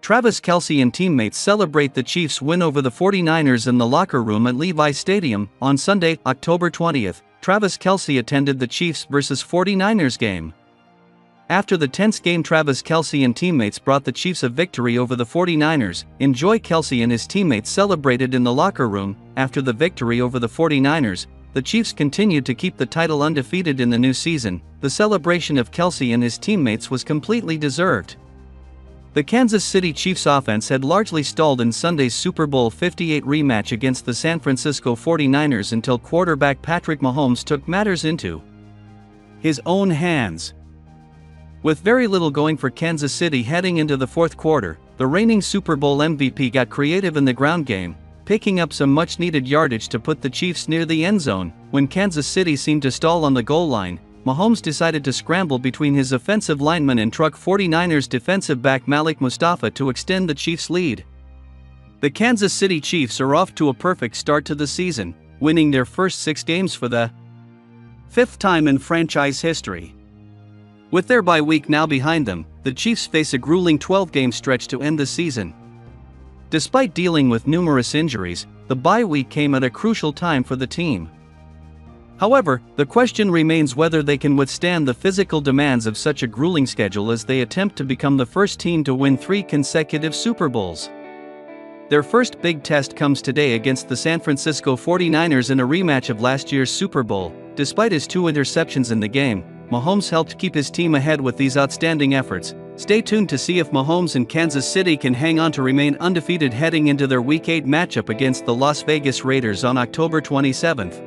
Travis Kelce and teammates celebrate the Chiefs' win over the 49ers in the locker room at Levi Stadium. On Sunday, October 20th, Travis Kelce attended the Chiefs vs 49ers game. After the tense game, Travis Kelce and teammates brought the Chiefs a victory over the 49ers. Enjoy. Kelce and his teammates celebrated in the locker room. After the victory over the 49ers, the Chiefs continued to keep the title undefeated in the new season. The celebration of Kelce and his teammates was completely deserved. The Kansas City Chiefs offense had largely stalled in Sunday's Super Bowl 58 rematch against the San Francisco 49ers until quarterback Patrick Mahomes took matters into his own hands. With very little going for Kansas City heading into the fourth quarter, the reigning Super Bowl MVP got creative in the ground game, picking up some much-needed yardage to put the Chiefs near the end zone. When Kansas City seemed to stall on the goal line, Mahomes decided to scramble between his offensive lineman and truck 49ers defensive back Malik Mustafa to extend the Chiefs' lead. The Kansas City Chiefs are off to a perfect start to the season, winning their first 6 games for the 5th time in franchise history. With their bye week now behind them, the Chiefs face a grueling 12-game stretch to end the season. Despite dealing with numerous injuries, the bye week came at a crucial time for the team. However, the question remains whether they can withstand the physical demands of such a grueling schedule as they attempt to become the first team to win 3 consecutive Super Bowls. Their first big test comes today against the San Francisco 49ers in a rematch of last year's Super Bowl. Despite his 2 interceptions in the game, Mahomes helped keep his team ahead with these outstanding efforts. Stay tuned to see if Mahomes and Kansas City can hang on to remain undefeated heading into their Week 8 matchup against the Las Vegas Raiders on October 27th.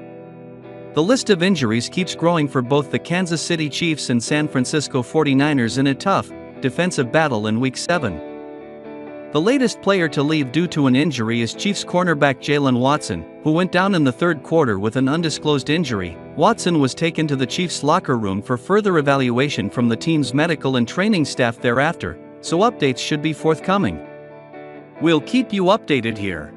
The list of injuries keeps growing for both the Kansas City Chiefs and San Francisco 49ers in a tough, defensive battle in Week 7. The latest player to leave due to an injury is Chiefs cornerback Jaylen Watson, who went down in the third quarter with an undisclosed injury. Watson was taken to the Chiefs' locker room for further evaluation from the team's medical and training staff thereafter, so updates should be forthcoming. We'll keep you updated here.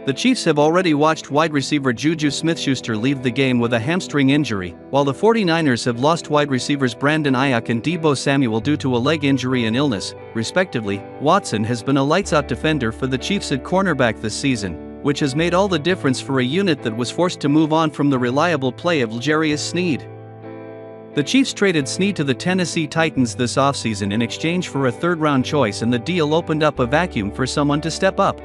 The Chiefs have already watched wide receiver Juju Smith-Schuster leave the game with a hamstring injury, while the 49ers have lost wide receivers Brandon Ayuk and Deebo Samuel due to a leg injury and illness, respectively. Watson has been a lights-out defender for the Chiefs at cornerback this season, which has made all the difference for a unit that was forced to move on from the reliable play of L'Jarius Sneed. The Chiefs traded Sneed to the Tennessee Titans this offseason in exchange for a third-round choice, and the deal opened up a vacuum for someone to step up.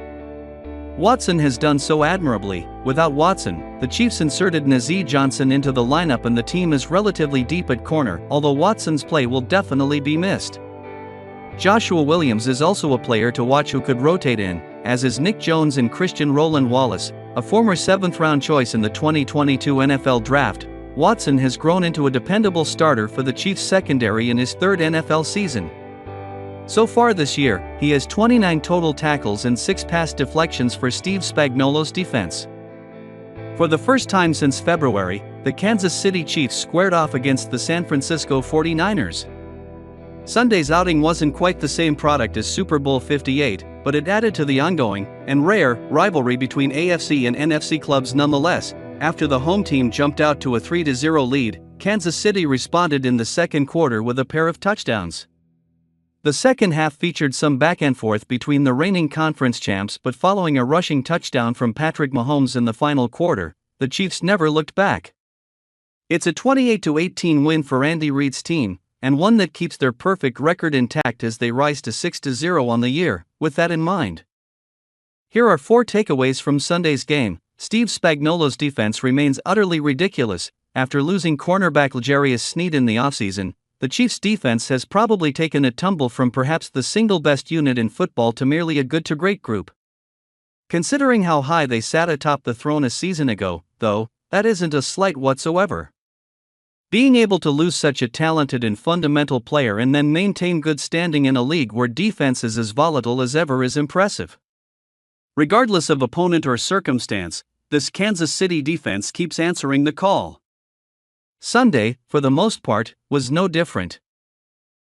Watson has done so admirably. Without Watson, the Chiefs inserted Nazeeh Johnson into the lineup and the team is relatively deep at corner, although Watson's play will definitely be missed. Joshua Williams is also a player to watch who could rotate in, as is Nick Jones and Christian Roland Wallace, a former 7th-round choice in the 2022 NFL Draft. Watson has grown into a dependable starter for the Chiefs secondary in his 3rd NFL season. So far this year, he has 29 total tackles and 6 pass deflections for Steve Spagnuolo's defense. For the first time since February, the Kansas City Chiefs squared off against the San Francisco 49ers. Sunday's outing wasn't quite the same product as Super Bowl 58, but it added to the ongoing, and rare, rivalry between AFC and NFC clubs nonetheless. After the home team jumped out to a 3-0 lead, Kansas City responded in the second quarter with a pair of touchdowns. The second half featured some back and forth between the reigning conference champs, but following a rushing touchdown from Patrick Mahomes in the final quarter, the Chiefs never looked back. It's a 28-18 win for Andy Reid's team, and one that keeps their perfect record intact as they rise to 6-0 on the year. With that in mind, here are 4 takeaways from Sunday's game. Steve Spagnuolo's defense remains utterly ridiculous. After losing cornerback L'Jarius Sneed in the offseason, the Chiefs' defense has probably taken a tumble from perhaps the single best unit in football to merely a good-to-great group. Considering how high they sat atop the throne a season ago, though, that isn't a slight whatsoever. Being able to lose such a talented and fundamental player and then maintain good standing in a league where defense is as volatile as ever is impressive. Regardless of opponent or circumstance, this Kansas City defense keeps answering the call. Sunday, for the most part, was no different.